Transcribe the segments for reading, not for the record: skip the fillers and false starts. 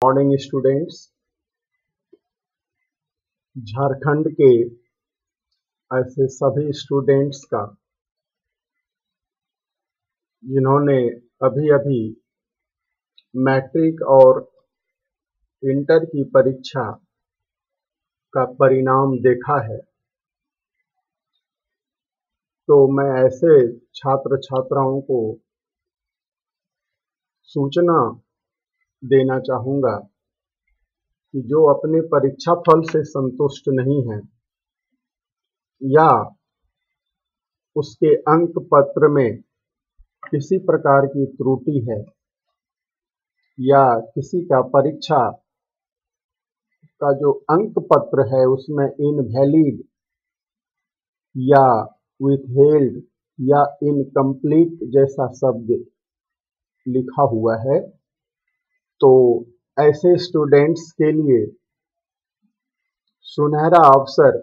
Morning students. Jharkhand के ऐसे सभी स्टूडेंट्स का जिन्होंने अभी अभी मैट्रिक और इंटर की परीक्षा का परिणाम देखा है, तो मैं ऐसे छात्र छात्राओं को सूचना देना चाहूँगा कि जो अपने परीक्षा फल से संतुष्ट नहीं हैं या उसके अंक पत्र में किसी प्रकार की त्रुटि है या किसी का परीक्षा का जो अंक पत्र है उसमें इनवैलिड या विथहेल्ड या इनकम्प्लीट जैसा शब्द लिखा हुआ है, तो ऐसे स्टूडेंट्स के लिए सुनहरा अवसर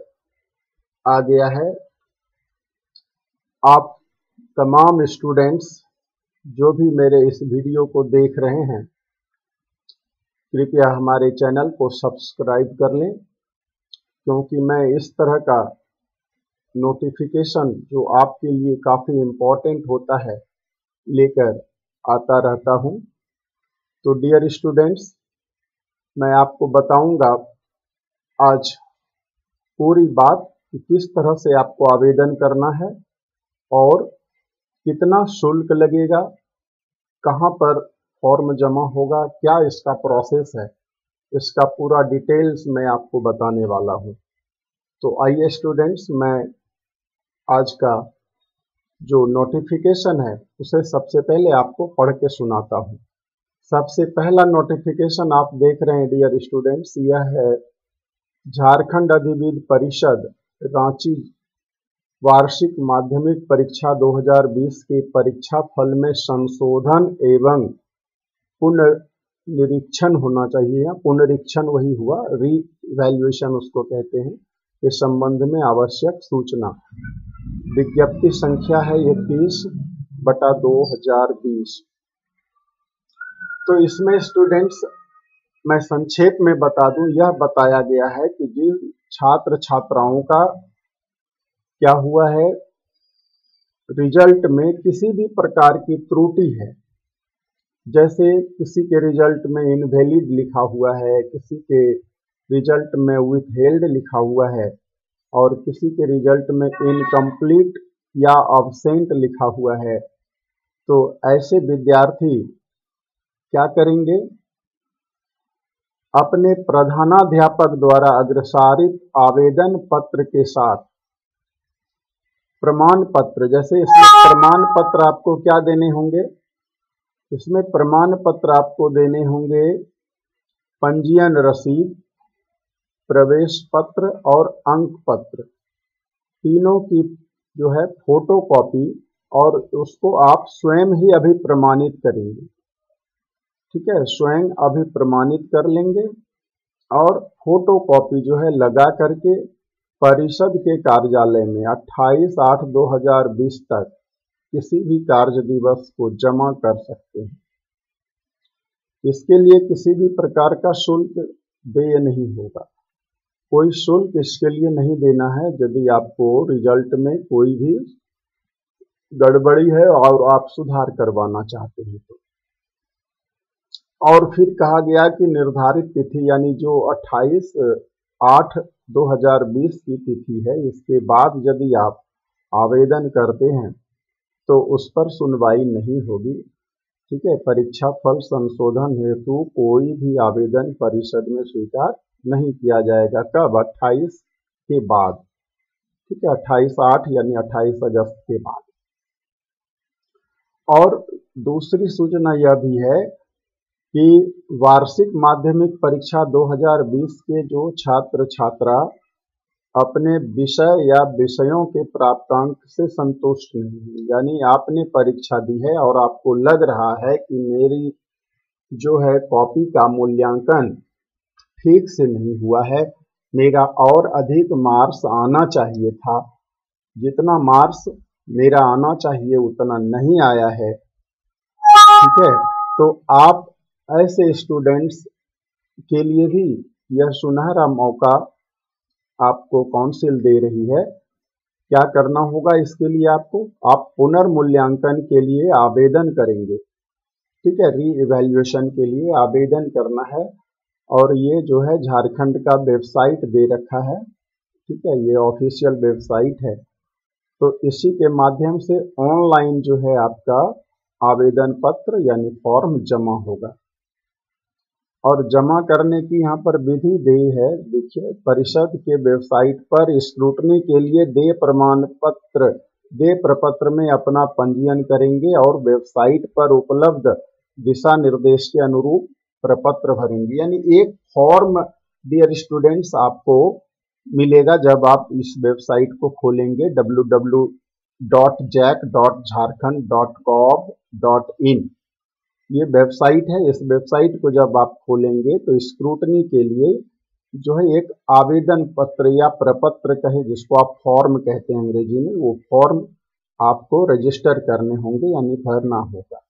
आ गया है। आप तमाम स्टूडेंट्स जो भी मेरे इस वीडियो को देख रहे हैं, कृपया हमारे चैनल को सब्सक्राइब कर लें, क्योंकि मैं इस तरह का नोटिफिकेशन जो आपके लिए काफ़ी इम्पोर्टेंट होता है लेकर आता रहता हूं। तो डियर स्टूडेंट्स, मैं आपको बताऊंगा आज पूरी बात कि किस तरह से आपको आवेदन करना है और कितना शुल्क लगेगा, कहां पर फॉर्म जमा होगा, क्या इसका प्रोसेस है, इसका पूरा डिटेल्स मैं आपको बताने वाला हूं। तो आइए स्टूडेंट्स, मैं आज का जो नोटिफिकेशन है उसे सबसे पहले आपको पढ़ के सुनाता हूं। सबसे पहला नोटिफिकेशन आप देख रहे हैं डियर स्टूडेंट्स, यह है झारखंड अधिविद्य परिषद रांची वार्षिक माध्यमिक परीक्षा 2020 के परीक्षा फल में संशोधन एवं पुनर्निरीक्षण होना चाहिए। पुनरीक्षण वही हुआ, रीवैल्यूएशन उसको कहते हैं, के संबंध में आवश्यक सूचना। विज्ञप्ति संख्या है 21/2020। तो इसमें स्टूडेंट्स मैं संक्षेप में बता दूं, यह बताया गया है कि जिन छात्र छात्राओं का क्या हुआ है, रिजल्ट में किसी भी प्रकार की त्रुटि है, जैसे किसी के रिजल्ट में इनवैलिड लिखा हुआ है, किसी के रिजल्ट में विथहेल्ड लिखा हुआ है और किसी के रिजल्ट में इनकम्प्लीट या अब्सेंट लिखा हुआ है, तो ऐसे विद्यार्थी क्या करेंगे, अपने प्रधानाध्यापक द्वारा अग्रसारित आवेदन पत्र के साथ प्रमाण पत्र, जैसे इसमें प्रमाण पत्र आपको क्या देने होंगे, इसमें प्रमाण पत्र आपको देने होंगे पंजीयन रसीद, प्रवेश पत्र और अंक पत्र, तीनों की जो है फोटो कॉपी, और उसको आप स्वयं ही अभी प्रमाणित करेंगे। ठीक है, स्वयं अभी प्रमाणित कर लेंगे और फोटो कॉपी जो है लगा करके परिषद के कार्यालय में 28/8/2020 तक किसी भी कार्य दिवस को जमा कर सकते हैं। इसके लिए किसी भी प्रकार का शुल्क देय नहीं होगा, कोई शुल्क इसके लिए नहीं देना है। यदि आपको रिजल्ट में कोई भी गड़बड़ी है और आप सुधार करवाना चाहते हैं तो। और फिर कहा गया कि निर्धारित तिथि यानी जो 28/8/2020 की तिथि है, इसके बाद यदि आप आवेदन करते हैं तो उस पर सुनवाई नहीं होगी। ठीक है, परीक्षा फल संशोधन हेतु कोई भी आवेदन परिषद में स्वीकार नहीं किया जाएगा। कब? 28 के बाद। ठीक है, 28/8 यानी 28 अगस्त के बाद। और दूसरी सूचना यह भी है कि वार्षिक माध्यमिक परीक्षा 2020 के जो छात्र छात्रा अपने विषय या विषयों के प्राप्तांक से संतुष्ट नहीं है, यानी आपने परीक्षा दी है और आपको लग रहा है कि मेरी जो है कॉपी का मूल्यांकन ठीक से नहीं हुआ है, मेरा और अधिक मार्क्स आना चाहिए था, जितना मार्क्स मेरा आना चाहिए उतना नहीं आया है। ठीक है, तो आप ऐसे स्टूडेंट्स के लिए भी यह सुनहरा मौका आपको काउंसिल दे रही है। क्या करना होगा इसके लिए आपको, आप पुनर्मूल्यांकन के लिए आवेदन करेंगे। ठीक है, री इवैल्यूएशन के लिए आवेदन करना है और ये जो है झारखंड का वेबसाइट दे रखा है। ठीक है, ये ऑफिशियल वेबसाइट है। तो इसी के माध्यम से ऑनलाइन जो है आपका आवेदन पत्र यानी फॉर्म जमा होगा और जमा करने की यहाँ पर विधि दी है। देखिए, परिषद के वेबसाइट पर स्क्रूटनी के लिए देय प्रपत्र में अपना पंजीयन करेंगे और वेबसाइट पर उपलब्ध दिशा निर्देश के अनुरूप प्रपत्र भरेंगे। यानी एक फॉर्म डियर स्टूडेंट्स आपको मिलेगा जब आप इस वेबसाइट को खोलेंगे www.jac.jharkhand.gov.in। ये वेबसाइट है। इस वेबसाइट को जब आप खोलेंगे तो स्क्रूटनी के लिए जो है एक आवेदन पत्र या प्रपत्र कहे, जिसको आप फॉर्म कहते हैं अंग्रेजी में, वो फॉर्म आपको रजिस्टर करने होंगे यानी भरना होगा।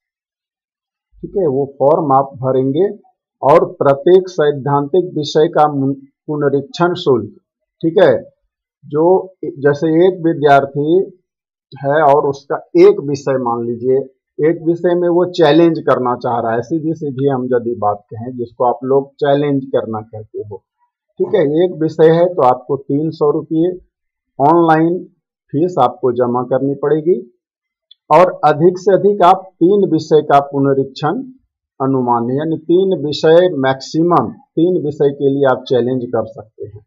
ठीक है, वो फॉर्म आप भरेंगे और प्रत्येक सैद्धांतिक विषय का पुनरीक्षण शुल्क, ठीक है, जो जैसे एक विद्यार्थी है और उसका एक विषय, मान लीजिए एक विषय में वो चैलेंज करना चाह रहा है, सीधी सीधी हम यदि बात कहें जिसको आप लोग चैलेंज करना कहते हो। ठीक है, एक विषय है तो आपको 300 रुपये ऑनलाइन फीस आपको जमा करनी पड़ेगी और अधिक से अधिक आप 3 विषय का पुनरीक्षण अनुमान है, यानी 3 विषय मैक्सिमम, 3 विषय के लिए आप चैलेंज कर सकते हैं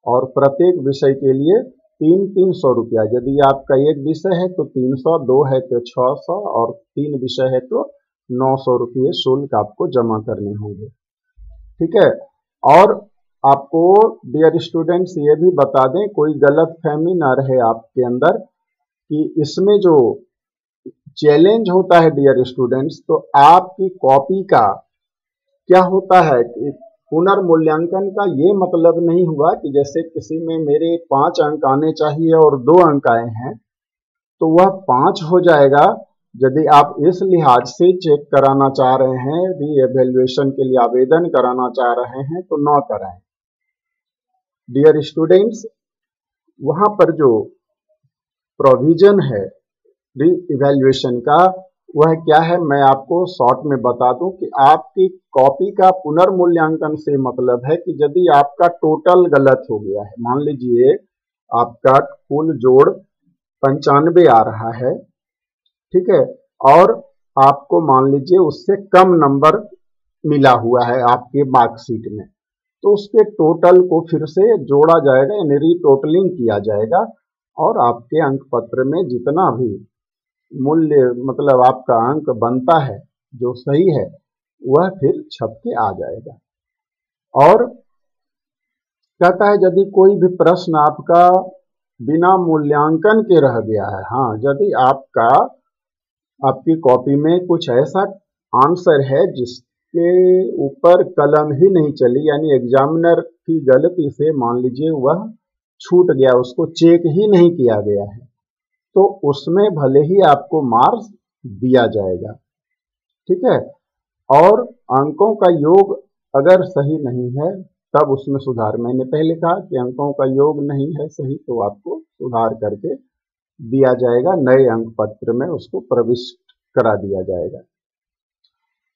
और प्रत्येक विषय के लिए 300 रुपया। यदि आपका एक विषय है तो 300, 2 है तो 600 और 3 विषय है तो 900 रुपये शुल्क आपको जमा करने होंगे। ठीक है, और आपको डियर स्टूडेंट्स ये भी बता दें, कोई गलत फहमी ना रहे आपके अंदर कि इसमें जो चैलेंज होता है डियर स्टूडेंट्स, तो आपकी कॉपी का क्या होता है कि पुनर्मूल्यांकन का ये मतलब नहीं हुआ कि जैसे किसी में मेरे 5 अंक आने चाहिए और 2 अंक आए हैं तो वह 5 हो जाएगा। यदि आप इस लिहाज से चेक कराना चाह रहे हैं, री एवेल्युएशन के लिए आवेदन कराना चाह रहे हैं तो ना कराएं डियर स्टूडेंट्स। वहां पर जो प्रोविजन है री इवैल्यूएशन का, वह क्या है मैं आपको शॉर्ट में बता दूं कि आपकी कॉपी का पुनर्मूल्यांकन से मतलब है कि यदि आपका टोटल गलत हो गया है, मान लीजिए आपका कुल जोड़ 95 आ रहा है, ठीक है, और आपको मान लीजिए उससे कम नंबर मिला हुआ है आपके मार्कशीट में, तो उसके टोटल को फिर से जोड़ा जाएगा यानी रीटोटलिंग किया जाएगा और आपके अंक पत्र में जितना भी मूल्य मतलब आपका अंक बनता है जो सही है वह फिर छप के आ जाएगा। और कहता है यदि कोई भी प्रश्न आपका बिना मूल्यांकन के रह गया है, हाँ यदि आपकी कॉपी में कुछ ऐसा आंसर है जिसके ऊपर कलम ही नहीं चली, यानी एग्जामिनर की गलती से मान लीजिए वह छूट गया, उसको चेक ही नहीं किया गया है, तो उसमें भले ही आपको मार्क्स दिया जाएगा। ठीक है, और अंकों का योग अगर सही नहीं है तब उसमें सुधार, मैंने पहले कहा कि अंकों का योग नहीं है सही तो आपको सुधार करके दिया जाएगा, नए अंक पत्र में उसको प्रविष्ट करा दिया जाएगा।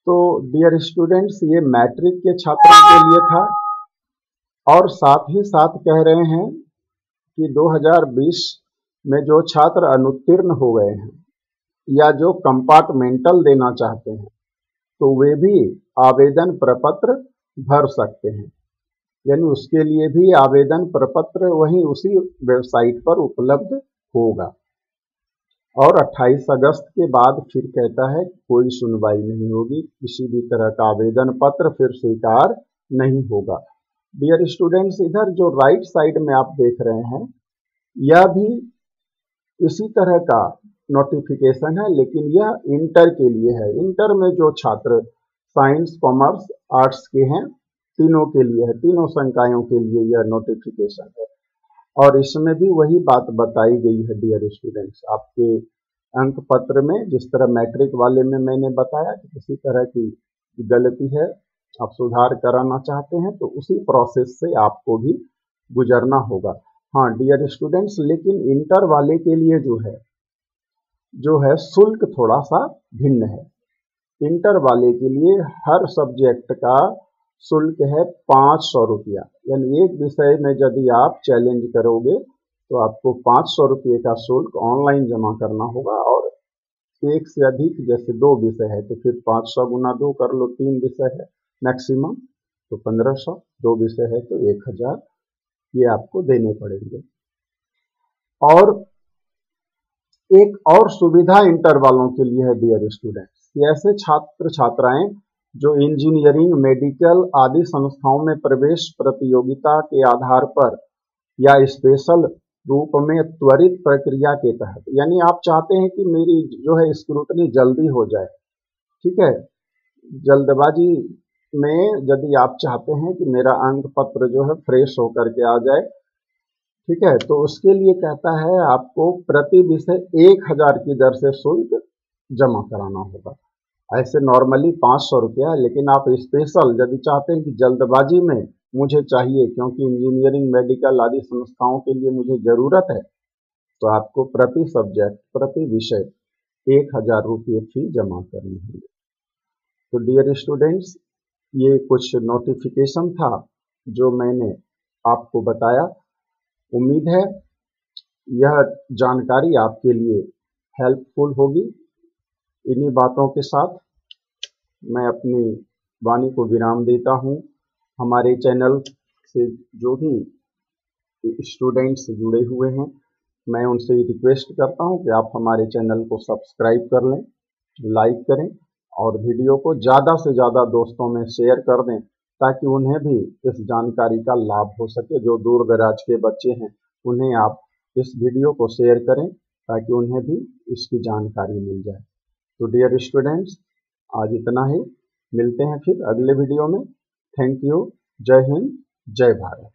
तो डियर स्टूडेंट्स, ये मैट्रिक के छात्रों के लिए था और साथ ही साथ कह रहे हैं कि 2020 में जो छात्र अनुत्तीर्ण हो गए हैं या जो कंपार्टमेंटल देना चाहते हैं तो वे भी आवेदन प्रपत्र भर सकते हैं, यानी उसके लिए भी आवेदन प्रपत्र वहीं उसी वेबसाइट पर उपलब्ध होगा। और 28 अगस्त के बाद फिर कहता है कोई सुनवाई नहीं होगी, किसी भी तरह का आवेदन पत्र फिर स्वीकार नहीं होगा। डियर स्टूडेंट्स, इधर जो राइट साइड में आप देख रहे हैं यह भी इसी तरह का नोटिफिकेशन है, लेकिन यह इंटर के लिए है। इंटर में जो छात्र साइंस, कॉमर्स, आर्ट्स के हैं तीनों के लिए है, तीनों संकायों के लिए यह नोटिफिकेशन है और इसमें भी वही बात बताई गई है डियर स्टूडेंट्स। आपके अंक पत्र में जिस तरह मैट्रिक वाले में मैंने बताया कि किसी तरह की गलती है आप सुधार कराना चाहते हैं तो उसी प्रोसेस से आपको भी गुजरना होगा। हाँ डियर स्टूडेंट्स, लेकिन इंटर वाले के लिए जो है शुल्क थोड़ा सा भिन्न है। इंटर वाले के लिए हर सब्जेक्ट का शुल्क है 500 रुपया, यानी एक विषय में यदि आप चैलेंज करोगे तो आपको 500 रुपये का शुल्क ऑनलाइन जमा करना होगा। और एक से अधिक जैसे 2 विषय है तो फिर 500 गुना 2 कर लो, 3 विषय है मैक्सिमम तो 1500, 2 विषय है तो 1000 ये आपको देने पड़ेंगे। और एक और सुविधा इंटर वालों के लिए है डियर स्टूडेंट्स, ऐसे छात्र छात्राएं जो इंजीनियरिंग, मेडिकल आदि संस्थाओं में प्रवेश प्रतियोगिता के आधार पर या स्पेशल रूप में त्वरित प्रक्रिया के तहत, यानी आप चाहते हैं कि मेरी जो है स्क्रूटनी जल्दी हो जाए, ठीक है, जल्दबाजी में यदि आप चाहते हैं कि मेरा अंक पत्र जो है फ्रेश होकर के आ जाए, ठीक है, तो उसके लिए कहता है आपको प्रति विषय 1000 की दर से शुल्क जमा कराना होगा। ऐसे नॉर्मली 500 रुपया, लेकिन आप स्पेशल यदि चाहते हैं कि जल्दबाजी में मुझे चाहिए क्योंकि इंजीनियरिंग, मेडिकल आदि संस्थाओं के लिए मुझे ज़रूरत है, तो आपको प्रति सब्जेक्ट, प्रति विषय 1000 रुपये फी जमा करनी होगी। तो डियर स्टूडेंट्स, ये कुछ नोटिफिकेशन था जो मैंने आपको बताया। उम्मीद है यह जानकारी आपके लिए हेल्पफुल होगी। इन्हीं बातों के साथ मैं अपनी वाणी को विराम देता हूँ। हमारे चैनल से जो भी स्टूडेंट्स जुड़े हुए हैं, मैं उनसे रिक्वेस्ट करता हूँ कि आप हमारे चैनल को सब्सक्राइब कर लें, लाइक करें और वीडियो को ज़्यादा से ज़्यादा दोस्तों में शेयर कर दें ताकि उन्हें भी इस जानकारी का लाभ हो सके। जो दूर दराज के बच्चे हैं उन्हें आप इस वीडियो को शेयर करें ताकि उन्हें भी इसकी जानकारी मिल जाए। तो डियर स्टूडेंट्स, आज इतना ही, मिलते हैं फिर अगले वीडियो में। Thank you. जय हिंद, जय भारत।